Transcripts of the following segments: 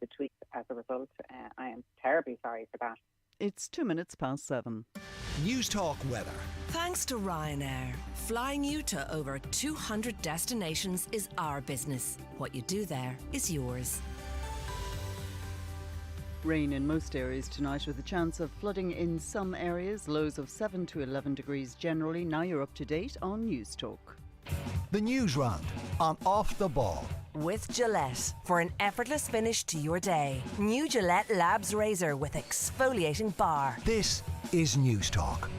the tweets as a result. I am terribly sorry for that. It's 7:02. News Talk weather. Thanks to Ryanair. Flying you to over 200 destinations is our business. What you do there is yours. Rain in most areas tonight with a chance of flooding in some areas. Lows of 7 to 11 degrees generally. Now you're up to date on News Talk. The Newsround on Off the Ball. With Gillette, for an effortless finish to your day. New Gillette Labs Razor with exfoliating bar. This is News Talk.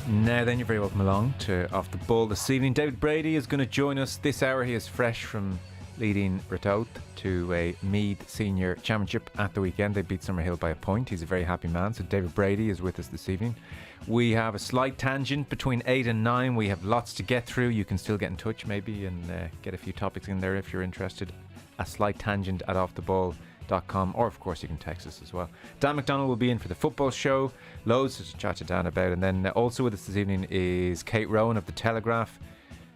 Now then, you're very welcome along to Off the Ball this evening. David Brady is going to join us this hour. He is fresh from leading Ratoath to a Meath Senior Championship at the weekend. They beat Summerhill by a point. He's a very happy man. So David Brady is with us this evening. We have a slight tangent between 8 and 9. We have lots to get through. You can still get in touch maybe and get a few topics in there if you're interested. A slight tangent at offtheball.com, or of course you can text us as well. Dan McDonald will be in for the football show. Loads to chat to Dan about. And then also with us this evening is Kate Rowan of The Telegraph.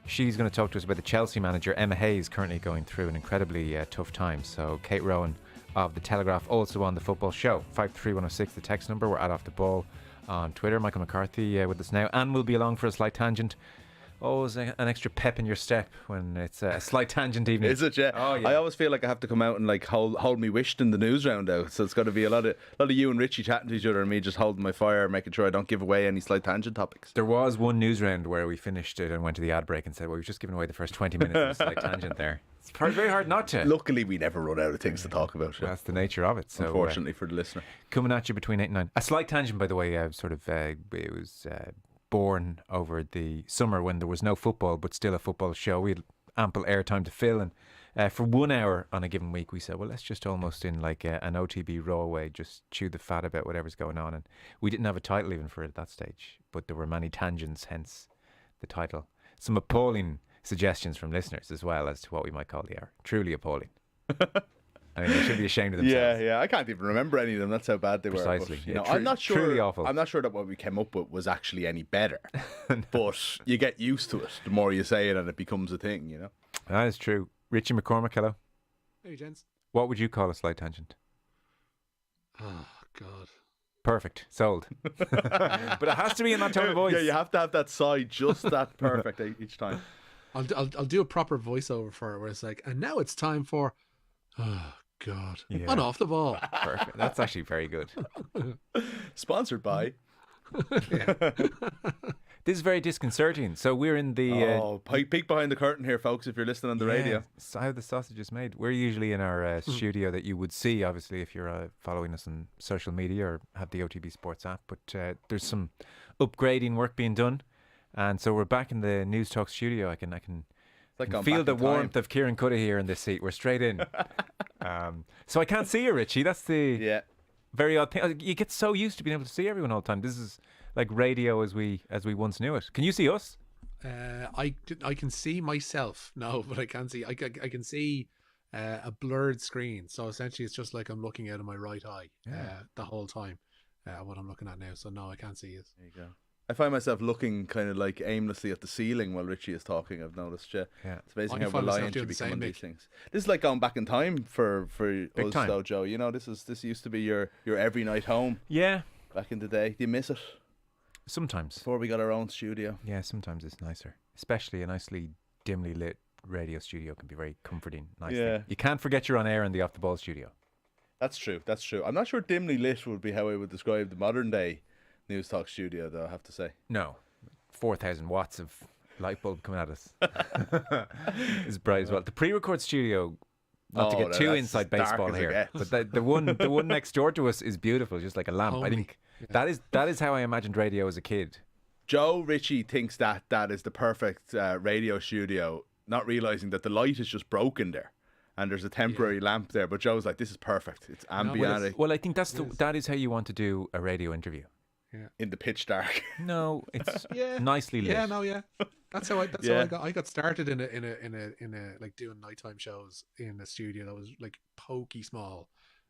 She's going to talk to us about the Chelsea manager, Emma Hayes, currently going through an incredibly tough time. So Kate Rowan of The Telegraph also on the football show. 53106, the text number. We're at Off the Ball on Twitter. Michael McCarthy with us now, and we'll be along for a slight tangent. Always an extra pep in your step when it's a slight tangent evening. Is it? Yeah. Oh, yeah. I always feel like I have to come out and like hold me wished in the news round out. So it's got to be a lot of you and Richie chatting to each other and me just holding my fire, making sure I don't give away any slight tangent topics. There was one news round where we finished it and went to the ad break and said, well, we've just given away the first 20 minutes of a slight tangent there. It's very hard not to. Luckily, we never run out of things to talk about. Well, that's the nature of it. So, unfortunately for the listener. Coming at you between 8 and 9. A slight tangent, by the way, it was born over the summer when there was no football, but still a football show. We had ample airtime to fill, and for 1 hour on a given week, we said, well, let's just almost in like an OTB raw way, just chew the fat about whatever's going on. And we didn't have a title even for it at that stage, but there were many tangents, hence the title. Some appalling suggestions from listeners as well as to what we might call the hour. Truly appalling. I mean, they should be ashamed of themselves. Yeah. I can't even remember any of them. That's how bad they were. Precisely. But, I'm not sure. Truly awful. I'm not sure that what we came up with was actually any better. No. But you get used to it the more you say it, and it becomes a thing. You know. That is true. Richie McCormack, hello. Hey, gents. What would you call a slight tangent? Oh God. Perfect. Sold. But it has to be in that tone of voice. Yeah, you have to have that side just that perfect each time. I'll do a proper voiceover for it where it's like, and now it's time for. Oh God. Yeah. On Off the Ball. Perfect. That's actually very good. Sponsored by. This is very disconcerting. So we're in the peek behind the curtain here, folks, if you're listening on the radio. So how the sausage is made. We're usually in our studio that you would see, obviously, if you're following us on social media or have the OTB Sports app. But there's some upgrading work being done, and so we're back in the News Talk studio. I can feel the warmth of Kieran Cuddy here in this seat. We're straight in. So I can't see you, Richie. That's the very odd thing. You get so used to being able to see everyone all the time. This is like radio as we once knew it. Can you see us? I can see myself. No, but I can't see. I can see a blurred screen. So essentially, it's just like I'm looking out of my right eye the whole time. What I'm looking at now. So no, I can't see it. There you go. I find myself looking kind of like aimlessly at the ceiling while Richie is talking. I've noticed. Yeah. It's amazing how reliant you become on these things. This is like going back in time for us, though, Joe. You know, this used to be your every night home. Yeah. Back in the day, do you miss it? Sometimes. Before we got our own studio. Yeah, sometimes it's nicer, especially a nicely dimly lit radio studio can be very comforting. Nice. Yeah. You can't forget you're on air in the Off the Ball studio. That's true. I'm not sure dimly lit would be how I would describe the modern day News Talk studio, though, I have to say. No. 4,000 watts of light bulb coming at us. It's bright as well. The pre-record studio, not to get too inside baseball here, but the one next door to us is beautiful, just like a lamp. I think that is how I imagined radio as a kid. Joe Richie thinks that is the perfect radio studio, not realising that the light is just broken there. And there's a temporary lamp there, but Joe's like, this is perfect. It's ambient. Well, I think that is how you want to do a radio interview. Yeah. In the pitch dark. No, it's nicely lit. Yeah. That's how I got started in a like doing nighttime shows in a studio that was like pokey small,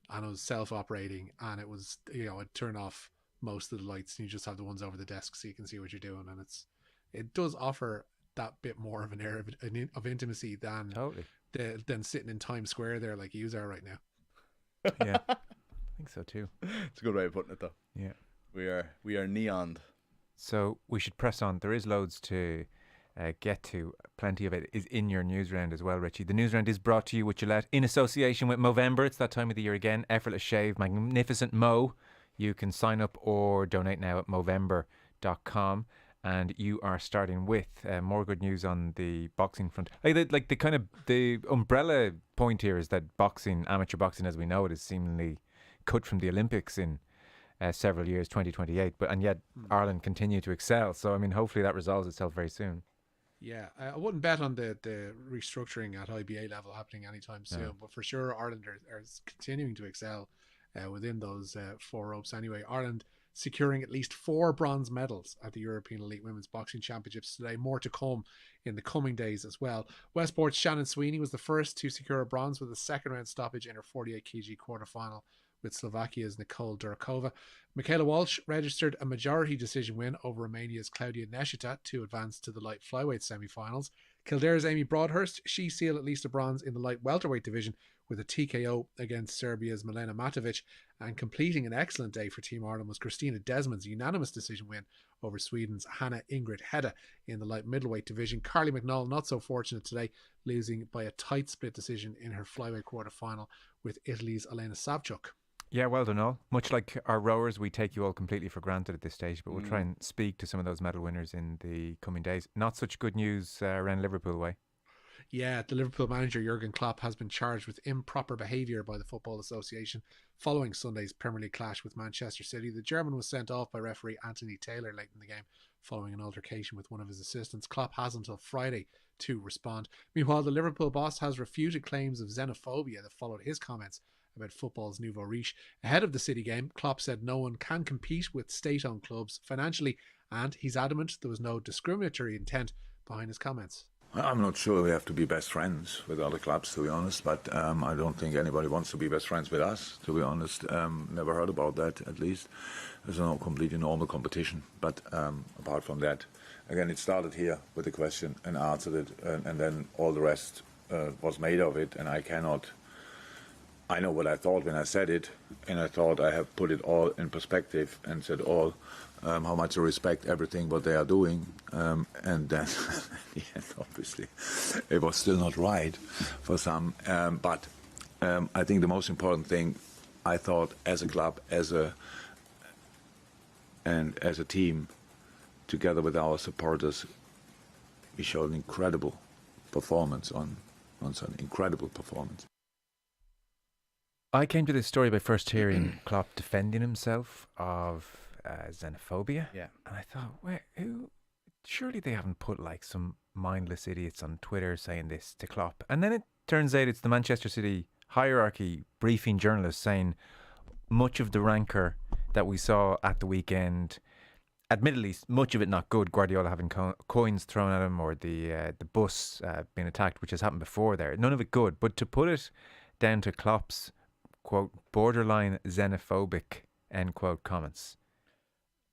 and it was self-operating, and it was, I'd turn off most of the lights and you just have the ones over the desk so you can see what you're doing, and it does offer that bit more of an air of intimacy than sitting in Times Square there like you are right now. Yeah, I think so too. It's a good way of putting it, though. Yeah, we are neoned. So we should press on. There is loads to get to. Plenty of it is in your news round as well, Richie. The news round is brought to you with Gillette in association with Movember. It's that time of the year again. Effortless shave, magnificent Mo. You can sign up or donate now at Movember.com. And you are starting with more good news on the boxing front. The umbrella point here is that boxing, amateur boxing as we know it, is seemingly cut from the Olympics in several years, 2028. And yet Ireland continue to excel. So I mean, hopefully that resolves itself very soon. Yeah, I wouldn't bet on the restructuring at IBA level happening anytime soon. But for sure, Ireland are continuing to excel within those four ropes. Anyway, Ireland securing at least 4 bronze medals at the European Elite Women's Boxing Championships today. More to come in the coming days as well. Westport's Shannon Sweeney was the first to secure a bronze with a second round stoppage in her 48 kg quarterfinal with Slovakia's Nicole Durkova. Michaela Walsh registered a majority decision win over Romania's Claudia Neshita to advance to the light flyweight semi-finals. Kildare's Amy Broadhurst, she sealed at least a bronze in the light welterweight division with a TKO against Serbia's Milena Matovic, and completing an excellent day for Team Ireland was Christina Desmond's unanimous decision win over Sweden's Hanna Ingrid Hedda in the light middleweight division. Carly McNall not so fortunate today, losing by a tight split decision in her flyweight quarter-final with Italy's Elena Savchuk. Yeah, well done all. Much like our rowers, we take you all completely for granted at this stage, but we'll try and speak to some of those medal winners in the coming days. Not such good news around Liverpool way. Yeah, the Liverpool manager Jurgen Klopp has been charged with improper behaviour by the Football Association following Sunday's Premier League clash with Manchester City. The German was sent off by referee Anthony Taylor late in the game following an altercation with one of his assistants. Klopp has until Friday to respond. Meanwhile, the Liverpool boss has refuted claims of xenophobia that followed his comments about football's nouveau riche. Ahead of the City game, Klopp said no one can compete with state-owned clubs financially, and he's adamant there was no discriminatory intent behind his comments. I'm not sure we have to be best friends with other clubs, to be honest, but I don't think anybody wants to be best friends with us, to be honest. Never heard about that, at least. It's a completely normal competition. But apart from that, again, it started here with a question and answered it, and then all the rest was made of it, and I know what I thought when I said it, and I thought I have put it all in perspective and said how much I respect everything what they are doing, and then at the end, obviously, it was still not right for some. But I think the most important thing, I thought, as a club, as a team, together with our supporters, we showed an incredible performance on Sunday. Incredible performance. I came to this story by first hearing Klopp defending himself of xenophobia. Yeah. And I thought, surely they haven't put like some mindless idiots on Twitter saying this to Klopp. And then it turns out it's the Manchester City hierarchy briefing journalists saying much of the rancour that we saw at the weekend, admittedly much of it not good, Guardiola having coins thrown at him or the bus being attacked, which has happened before there. None of it good. But to put it down to Klopp's, quote, borderline xenophobic, end quote, comments.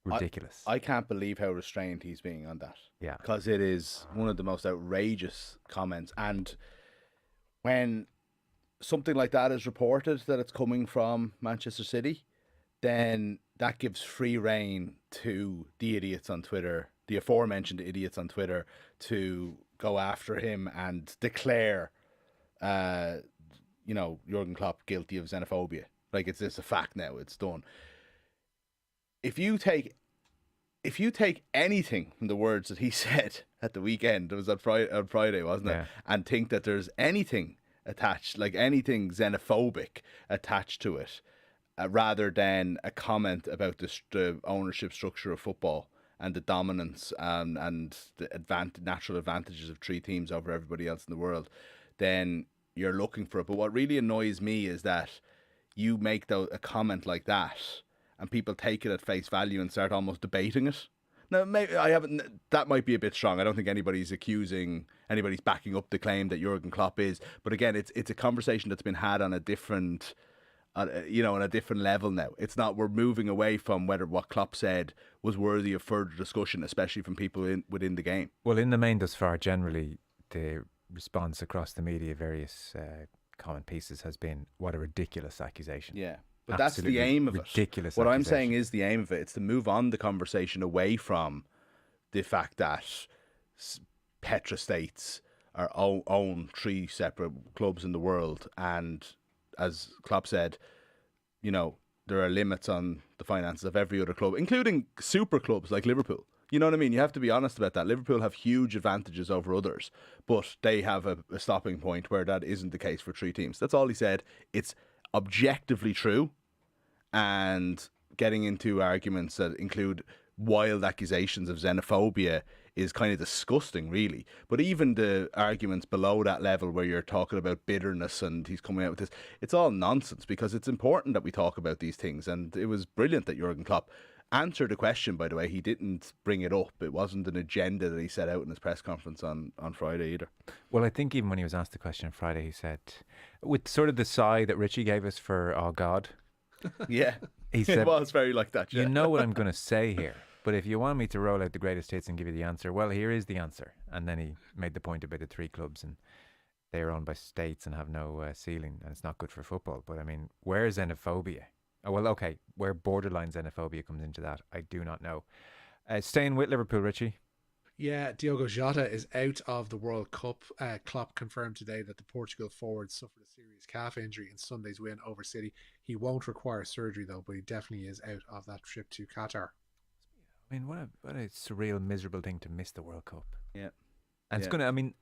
Ridiculous. I can't believe how restrained he's being on that. Yeah. Because it is one of the most outrageous comments. And when something like that is reported that it's coming from Manchester City, then that gives free rein to the idiots on Twitter, the aforementioned idiots on Twitter, to go after him and declare Jurgen Klopp guilty of xenophobia. Like it's a fact now, it's done. If you take anything from the words that he said at the weekend, it was on Friday, wasn't it? Yeah. And think that there's anything attached, like anything xenophobic attached to it, rather than a comment about the ownership structure of football and the dominance and the natural advantages of 3 teams over everybody else in the world, then you're looking for it. But what really annoys me is that you make a comment like that and people take it at face value and start almost debating it. Now, maybe that might be a bit strong. I don't think anybody's backing up the claim that Jurgen Klopp is. But again, it's a conversation that's been had on a different, on a different level now. It's not, we're moving away from whether what Klopp said was worthy of further discussion, especially from people within the game. Well, in the main thus far, generally, the response across the media, various comment pieces has been, what a ridiculous accusation. Yeah. But Absolutely that's the aim of ridiculous it. What I'm accusation. saying is the aim of it. It's to move on the conversation away from the fact that petrostates own 3 separate clubs in the world, and as Klopp said, there are limits on the finances of every other club, including super clubs like Liverpool. You know what I mean? You have to be honest about that. Liverpool have huge advantages over others, but they have a stopping point where that isn't the case for 3 teams. That's all he said. It's objectively true, and getting into arguments that include wild accusations of xenophobia is kind of disgusting, really. But even the arguments below that level where you're talking about bitterness and he's coming out with this, it's all nonsense, because it's important that we talk about these things. And it was brilliant that Jurgen Klopp answered the question, by the way. He didn't bring it up. It wasn't an agenda that he set out in his press conference on Friday either. Well, I think even when he was asked the question on Friday, he said, with sort of the sigh that Richie gave us for "Oh God," yeah, he said, it was very like that. Yeah. You know what I'm going to say here, but if you want me to roll out the greatest hits and give you the answer, well, here is the answer. And then he made the point about the 3 clubs, and they are owned by states and have no ceiling, and it's not good for football. But I mean, where's xenophobia? Oh, well, okay, where borderline xenophobia comes into that, I do not know. Staying with Liverpool, Richie. Yeah, Diogo Jota is out of the World Cup. Klopp confirmed today that the Portugal forward suffered a serious calf injury in Sunday's win over City. He won't require surgery, though, but he definitely is out of that trip to Qatar. I mean, what a surreal, miserable thing to miss the World Cup. Yeah. And it's going to, I mean,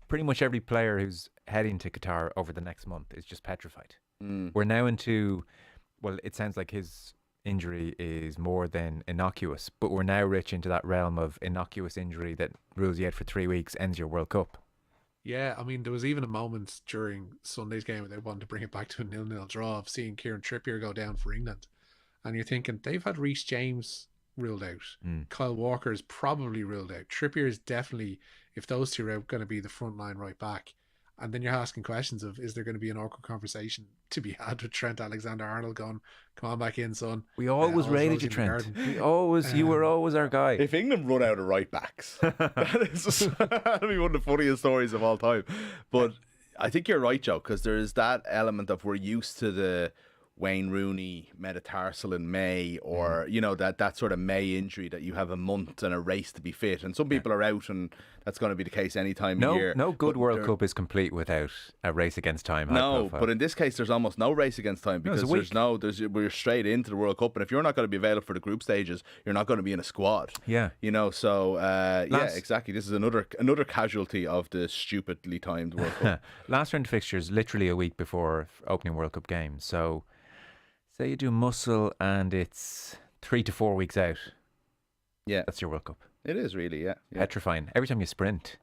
pretty much every player who's heading to Qatar over the next month is just petrified. We're now into, well, it sounds like his injury is more than innocuous, but we're now rich into that realm of innocuous injury that rules you out for 3 weeks, ends your World Cup. Yeah, I mean, there was even a moment during Sunday's game where they wanted to bring it back to a 0-0 draw of seeing Kieran Trippier go down for England. And you're thinking, they've had Reece James ruled out. Kyle Walker is probably ruled out. Trippier is definitely, if those 2 are out, going to be the front line right back. And then you're asking questions of, is there going to be an awkward conversation to be had with Trent Alexander-Arnold going, come on back in, son. We always rated you, Trent. You were always our guy. If England run out of right backs, that'll be one of the funniest stories of all time. But I think you're right, Joe, because there is that element of, we're used to the Wayne Rooney metatarsal in May, or that sort of May injury that you have a month and a race to be fit, and some people are out, and that's going to be the case any time of year. No good World Cup is complete without a race against time. No, but in this case, there's almost no race against time, because we're straight into the World Cup, and if you're not going to be available for the group stages, you're not going to be in a squad. Yeah, yeah, exactly. This is another casualty of the stupidly timed World Cup. Last round of fixtures, literally a week before opening World Cup games. So, say you do muscle and it's 3 to 4 weeks out. Yeah. That's your World Cup. It is really, yeah. Petrifying. Every time you sprint,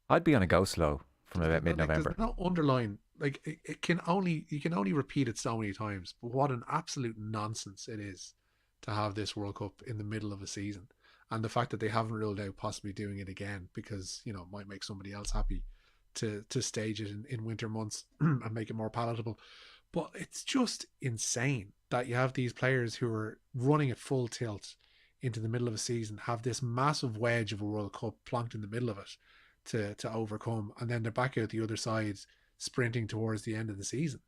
I'd be on a go slow from about mid-November. There's no underline. Like, you can only repeat it so many times. But what an absolute nonsense it is to have this World Cup in the middle of a season. And the fact that they haven't ruled out possibly doing it again because, it might make somebody else happy to stage it in winter months and make it more palatable. But it's just insane that you have these players who are running at full tilt into the middle of a season, have this massive wedge of a World Cup plonked in the middle of it to overcome, and then they're back out the other side sprinting towards the end of the season.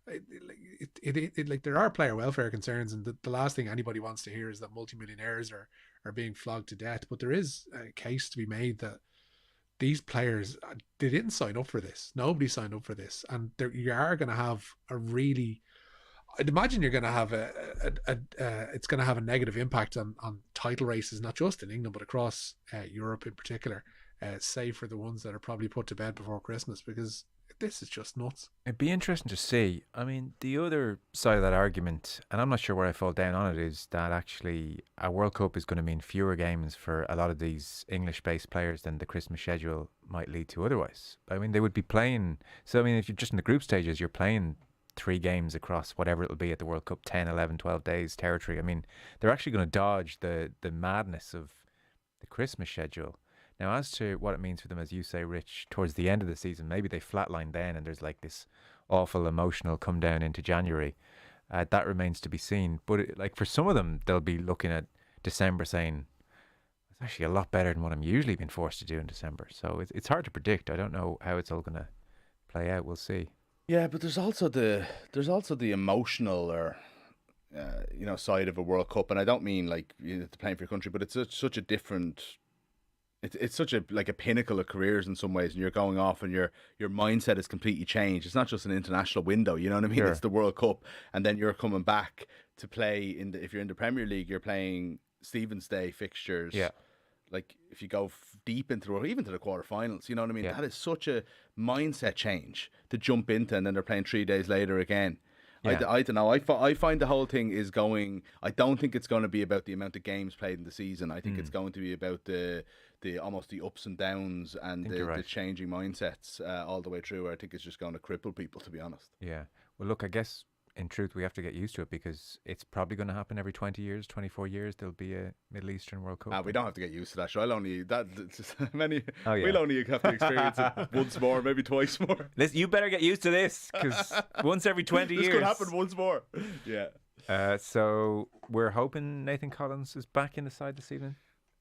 Like, there are player welfare concerns, and the last thing anybody wants to hear is that multimillionaires are being flogged to death. But there is a case to be made that these players, they didn't sign up for this. Nobody signed up for this. And you are going to have a really, I'd imagine you're going to have it's going to have a negative impact on title races, not just in England, but across Europe in particular, save for the ones that are probably put to bed before Christmas, because this is just nuts. It'd be interesting to see. I mean, the other side of that argument, and I'm not sure where I fall down on it, is that actually a World Cup is going to mean fewer games for a lot of these English-based players than the Christmas schedule might lead to otherwise. I mean, they would be playing, so I mean, if you're just in the group stages, you're playing 3 games across whatever it'll be at the World Cup, 10, 11, 12 days territory. I mean, they're actually going to dodge the madness of the Christmas schedule. Now, as to what it means for them, as you say, Rich, towards the end of the season, maybe they flatline then and there's like this awful emotional come down into January. That remains to be seen. But like for some of them, they'll be looking at December saying, it's actually a lot better than what I'm usually being forced to do in December. So it's hard to predict. I don't know how it's all going to play out. We'll see. Yeah, but there's also the emotional or side of a World Cup, and I don't mean like playing for your country, but it's such a different. It's such a pinnacle of careers in some ways, and you're going off, and your mindset is completely changed. It's not just an international window, you know what I mean? Sure. It's the World Cup, and then you're coming back to play if you're in the Premier League, you're playing Stephen's Day fixtures. Yeah. Like if you go deep into or even to the quarterfinals, you know what I mean? Yeah. That is such a mindset change to jump into, and then they're playing 3 days later again. Yeah. I don't know. I find the whole thing is going. I don't think it's going to be about the amount of games played in the season. I think it's going to be about the almost the ups and downs and the changing mindsets all the way through. I think it's just going to cripple people, to be honest. Yeah. Well, look, I guess in truth we have to get used to it, because it's probably going to happen every 20 years, 24 years. There'll be a Middle Eastern World Cup. We don't have to get used to that. So we'll only have to experience it once more, maybe twice more. Listen, you better get used to this, because once every 20 years. This could happen once more. Yeah. So we're hoping Nathan Collins is back in the side this evening.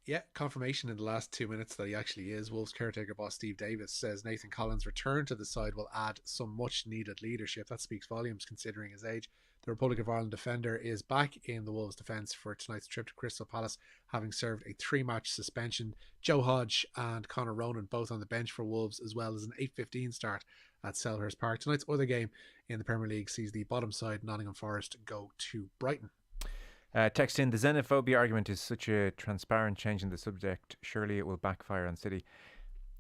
Yeah, confirmation in the last 2 minutes that he actually is. Wolves caretaker boss Steve Davis says Nathan Collins' return to the side will add some much needed leadership. That speaks volumes considering his age. The Republic of Ireland defender is back in the Wolves defence for tonight's trip to Crystal Palace, having served a 3-match suspension. Joe Hodge and Conor Ronan both on the bench for Wolves, as well as an 8:15 start at Selhurst Park. Tonight's other game in the Premier League sees the bottom side Nottingham Forest go to Brighton. Text in, the xenophobia argument is such a transparent change in the subject. Surely it will backfire on City.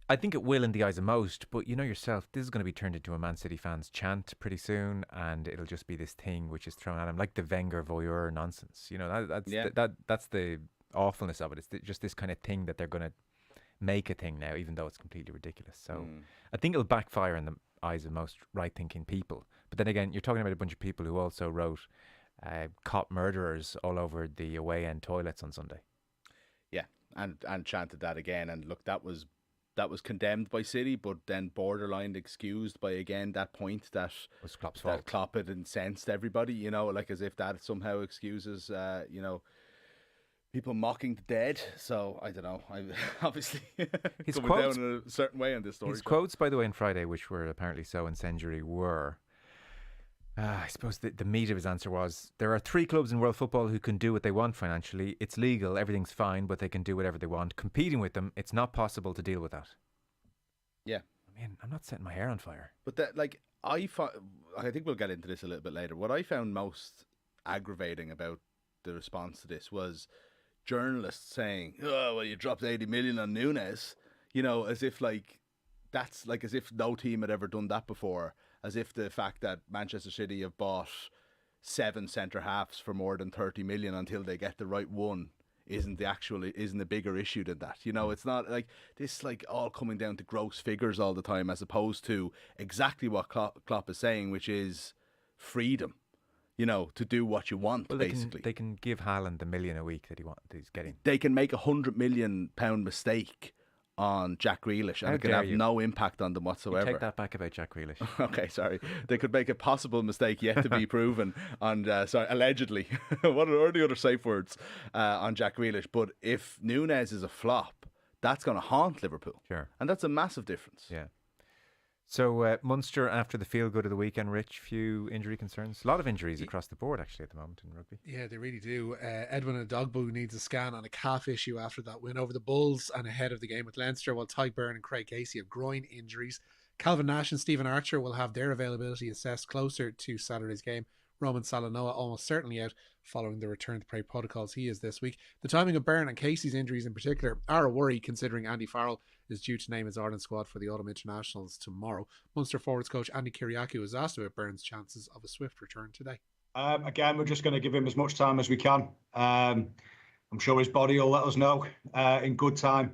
I think it will in the eyes of most, but you know yourself, this is going to be turned into a Man City fans chant pretty soon, and it'll just be this thing which is thrown at him, like the Wenger voyeur nonsense. You know, that's the awfulness of it. It's just this kind of thing that they're going to make a thing now, even though it's completely ridiculous. So I think it'll backfire in the eyes of most right-thinking people. But then again, you're talking about a bunch of people who also wrote cop murderers all over the away end toilets on Sunday. Yeah, and chanted that again. And look, that was condemned by City, but then borderline excused by, again, that point that was Klopp's fault. Klopp had incensed everybody, you know, like as if that somehow excuses, people mocking the dead. So I don't know. I'm obviously his coming quotes, down in a certain way on this story. His quotes, by the way, on Friday, which were apparently so incendiary, were. I suppose the meat of his answer was, there are 3 clubs in world football who can do what they want financially. It's legal, everything's fine, but they can do whatever they want. Competing with them, it's not possible to deal with that. Yeah. I mean, I'm not setting my hair on fire. But that, like, I think we'll get into this a little bit later. What I found most aggravating about the response to this was journalists saying, oh, well, you dropped 80 million on Núñez, you know, as if as if no team had ever done that before. As if the fact that Manchester City have bought 7 centre halves for more than 30 million until they get the right one isn't a bigger issue than that. You know, it's not like this, like all coming down to gross figures all the time, as opposed to exactly what Klopp is saying, which is freedom. You know, to do what you want. Well, basically, they can give Haaland the $1 million a week that he's getting. They can make £100 million mistake on Jack Grealish, and it can have no impact on them whatsoever. You take that back about Jack Grealish. Okay, sorry. They could make a possible mistake yet to be proven on, allegedly. What are the other safe words on Jack Grealish? But if Núñez is a flop, that's going to haunt Liverpool. Sure. And that's a massive difference. Yeah. So Munster, after the feel-good of the weekend, Rich, few injury concerns. A lot of injuries across the board, actually, at the moment in rugby. Yeah, they really do. Edwin Adogbu needs a scan on a calf issue after that win over the Bulls and ahead of the game with Leinster, while Tadhg Beirne and Craig Casey have groin injuries. Calvin Nash and Stephen Archer will have their availability assessed closer to Saturday's game. Roman Salanoa almost certainly out following the return to play protocols he is this week. The timing of Beirne and Casey's injuries in particular are a worry, considering Andy Farrell is due to name his Ireland squad for the Autumn Internationals tomorrow. Munster forwards coach Andy Kyriakou was asked about Beirne's chances of a swift return today. Again, we're just going to give him as much time as we can. I'm sure his body will let us know in good time.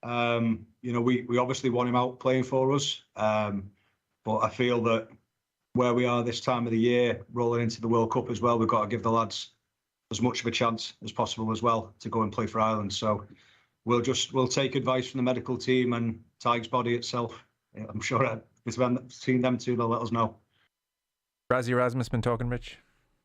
We obviously want him out playing for us, but I feel that where we are this time of the year, rolling into the World Cup as well, we've got to give the lads as much of a chance as possible as well to go and play for Ireland. So we'll take advice from the medical team and Tadhg's body itself. I'm sure between them two, they'll let us know. Razzie Erasmus been talking, Rich?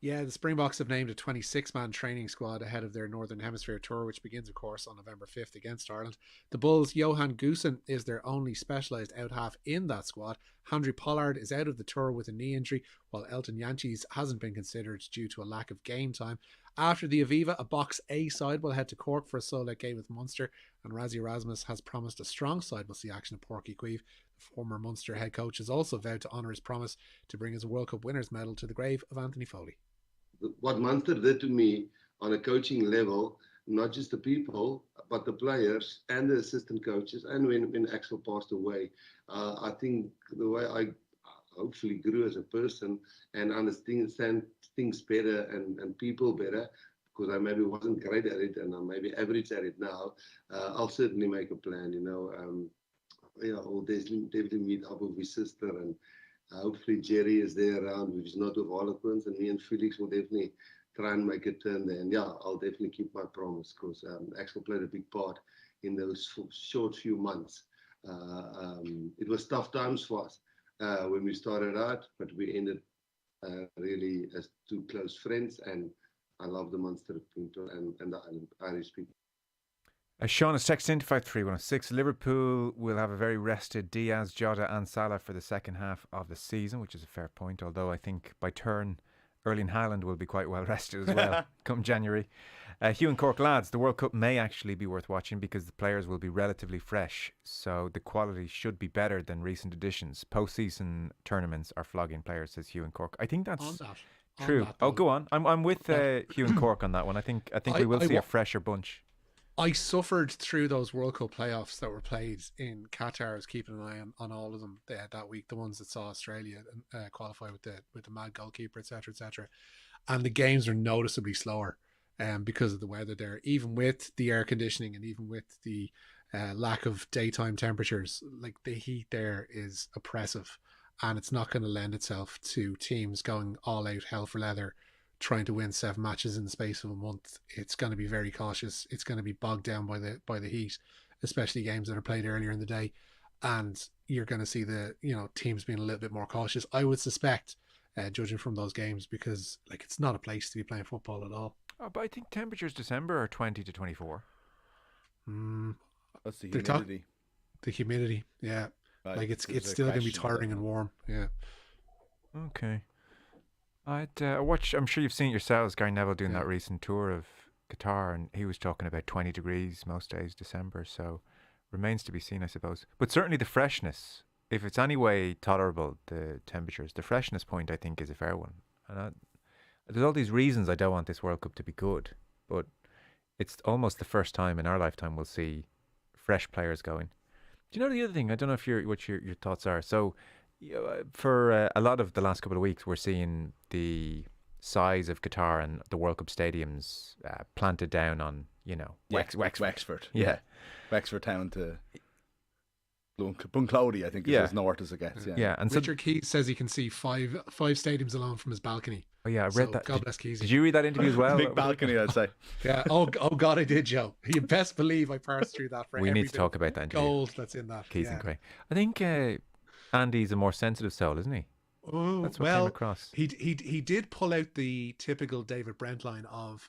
Yeah, the Springboks have named a 26-man training squad ahead of their Northern Hemisphere tour, which begins, of course, on November 5th against Ireland. The Bulls' Johan Goosen is their only specialised out-half in that squad. Handry Pollard is out of the tour with a knee injury, while Elton Yanchis hasn't been considered due to a lack of game time. After the Aviva, a Box A side will head to Cork for a sold-out game with Munster, and Rassie Erasmus has promised a strong side will see action at Porky Queeve. The former Munster head coach has also vowed to honour his promise to bring his World Cup winners' medal to the grave of Anthony Foley. What Munster did to me on a coaching level, not just the people, but the players and the assistant coaches, and when Axel passed away, I think the way I hopefully grew as a person and understand things better and people better, because I maybe wasn't great at it and I'm maybe average at it now, I'll certainly make a plan, I'll definitely meet up with his sister, and hopefully Jerry is there around, which is not with Harlequins, and me and Felix will definitely try and make a turn there. And yeah, I'll definitely keep my promise, because Axel played a big part in those short few months. It was tough times for us when we started out, but we ended really as two close friends, and I love the Munster people and the Irish people. Sean has texted in 53106. Liverpool will have a very rested Diaz, Jota and Salah for the second half of the season, which is a fair point, although I think by turn Erling Haaland will be quite well rested as well come January. Hugh and Cork lads, the World Cup may actually be worth watching because the players will be relatively fresh, so the quality should be better than recent editions. Post-season tournaments are flogging players, says Hugh and Cork. I think that's true. Go on. I'm with Hugh and Cork on that one. I think we will see a fresher bunch. I suffered through those World Cup playoffs that were played in Qatar. I was keeping an eye on all of them that week, the ones that saw Australia qualify with the mad goalkeeper, etc., etc. And the games are noticeably slower because of the weather there, even with the air conditioning and even with the lack of daytime temperatures. Like, the heat there is oppressive, and it's not going to lend itself to teams going all out hell for leather trying to win 7 matches in the space of a month. It's going to be very cautious. It's going to be bogged down by the heat, especially games that are played earlier in the day, and you're going to see the teams being a little bit more cautious, I would suspect, judging from those games, because it's not a place to be playing football at all. But I think temperatures December are 20 to 24. That's the humidity. The humidity, yeah. Right. It's still going to be tiring and warm, yeah. Okay. I'd watch. I'm sure you've seen it yourselves, Gary Neville doing that recent tour of Qatar, and he was talking about 20 degrees most days December, so remains to be seen, I suppose. But certainly the freshness, if it's any way tolerable, the temperatures, the freshness point, I think, is a fair one. And there's all these reasons I don't want this World Cup to be good, but it's almost the first time in our lifetime we'll see fresh players going. Do you know the other thing? I don't know if what your thoughts are. So, for a lot of the last couple of weeks, we're seeing the size of Qatar and the World Cup stadiums planted down on, Wexford. Yeah. Wexford town to Bunclody, I think, is as north as it gets. Yeah. And Richard Keys says he can see five stadiums alone from his balcony. Oh yeah, I read that. God bless Keys. Did you read that interview as well? Big balcony, I'd say. Yeah. Oh God, I did, Joe. You best believe I parsed through that. For we need to talk about that interview. Gold that's in that. Keys and Cray. I think Andy's a more sensitive soul, isn't he? Oh, that's what came across. He did pull out the typical David Brent line of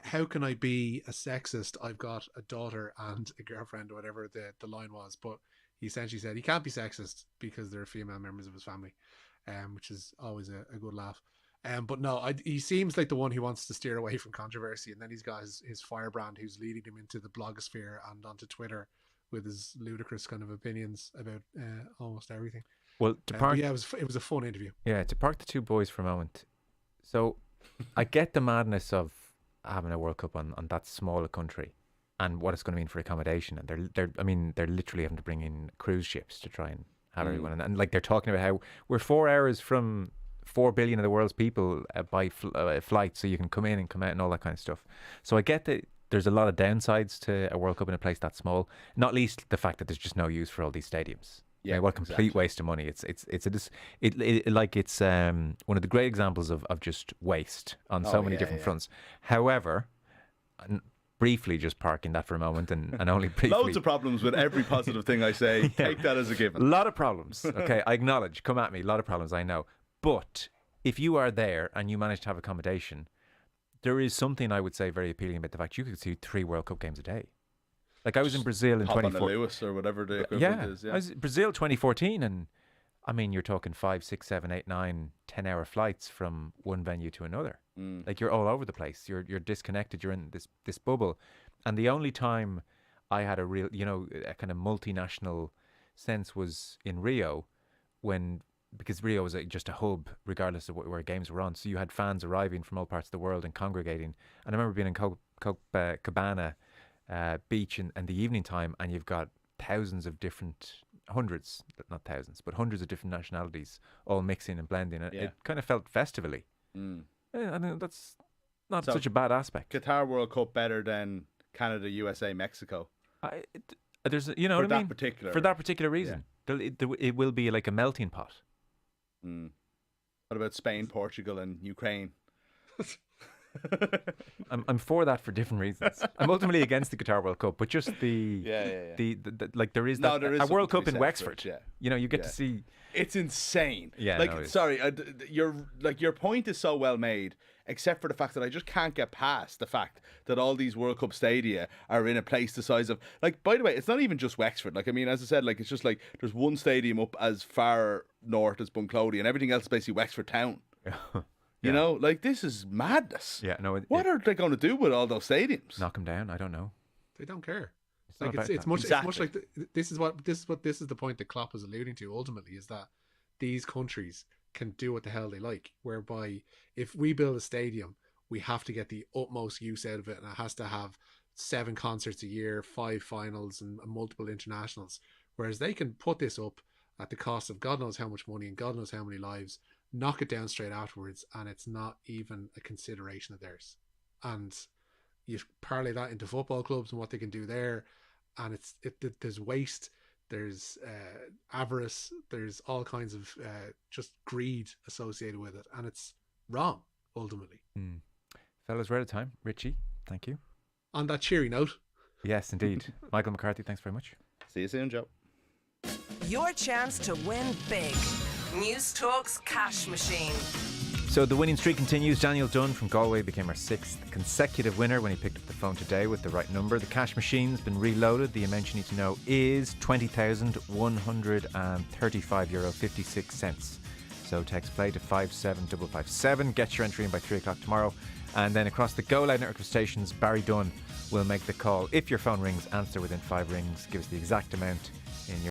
how can I be a sexist? I've got a daughter and a girlfriend, or whatever the line was. But he essentially said he can't be sexist because they're female members of his family, which is always a good laugh. But no, he seems like the one who wants to steer away from controversy, and then he's got his firebrand who's leading him into the blogosphere and onto Twitter with his ludicrous kind of opinions about almost everything. Well, it was a fun interview. Yeah, to park the two boys for a moment. So I get the madness of having a World Cup on that small a country, and what it's going to mean for accommodation. And they're literally having to bring in cruise ships to try and have everyone. And like, they're talking about how we're 4 hours from 4 billion of the world's people by flight, so you can come in and come out and all that kind of stuff. So I get that there's a lot of downsides to a World Cup in a place that small, not least the fact that there's just no use for all these stadiums. Yeah, what a complete waste of money. It's one of the great examples of just waste on so many different fronts. However, briefly just parking that for a moment and only briefly. Loads of problems with every positive thing I say. Yeah. Take that as a given. A lot of problems. Okay, I acknowledge. Come at me. A lot of problems, I know. But if you are there and you manage to have accommodation, there is something I would say very appealing about the fact you could see 3 World Cup games a day. Like I was in Brazil in 2014. Lewis or whatever the equivalent is. Yeah, I was in Brazil 2014, and I mean you're talking 5, 6, 7, 8, 9, 10-hour flights from one venue to another. Like you're all over the place. You're disconnected. You're in this bubble, and the only time I had a real, a kind of multinational sense was in Rio, because Rio was just a hub, regardless of where games were on. So you had fans arriving from all parts of the world and congregating. And I remember being in Copacabana beach in the evening time, and you've got hundreds, not thousands, but hundreds of different nationalities all mixing and blending. It kind of felt festivally. I mean, that's not such a bad aspect. Qatar World Cup better than Canada, USA, Mexico. There's, what I mean? For that particular reason. Yeah. It will be like a melting pot. What about Spain, Portugal, and Ukraine? I'm for that for different reasons. I'm ultimately against the Qatar World Cup, but just the like there is a World Cup in Wexford. You get to see. It's insane. Yeah, sorry, your point is so well made, except for the fact that I just can't get past the fact that all these World Cup stadia are in a place the size of, like, by the way, it's not even just Wexford. Like, I mean, as I said, like, it's just like there's one stadium up as far north as Bunclody, and everything else is basically Wexford town. You know, like, this is madness. Yeah, no. What are they going to do with all those stadiums? Knock them down? I don't know. They don't care. It's much like this is the point that Klopp is alluding to. Ultimately, is that these countries can do what the hell they like. Whereby, if we build a stadium, we have to get the utmost use out of it, and it has to have 7 concerts a year, 5 finals, and multiple internationals. Whereas they can put this up at the cost of God knows how much money and God knows how many lives, knock it down straight afterwards, and it's not even a consideration of theirs. And you parlay that into football clubs and what they can do there, and there's waste, there's avarice, there's all kinds of just greed associated with it, and it's wrong ultimately. Fellas, we're out of time. Richie, thank you. On that cheery note. Yes, indeed. Michael McCarthy, thanks very much. See you soon, Joe. Your chance to win big. News Talk's cash machine. So the winning streak continues. Daniel Dunn from Galway became our 6th consecutive winner when he picked up the phone today with the right number. The cash machine's been reloaded. The amount you need to know is €20,135.56. So text play to 57557. Get your entry in by 3 o'clock tomorrow. And then across the Go Loud network of stations, Barry Dunn will make the call. If your phone rings, answer within 5 rings. Give us the exact amount in your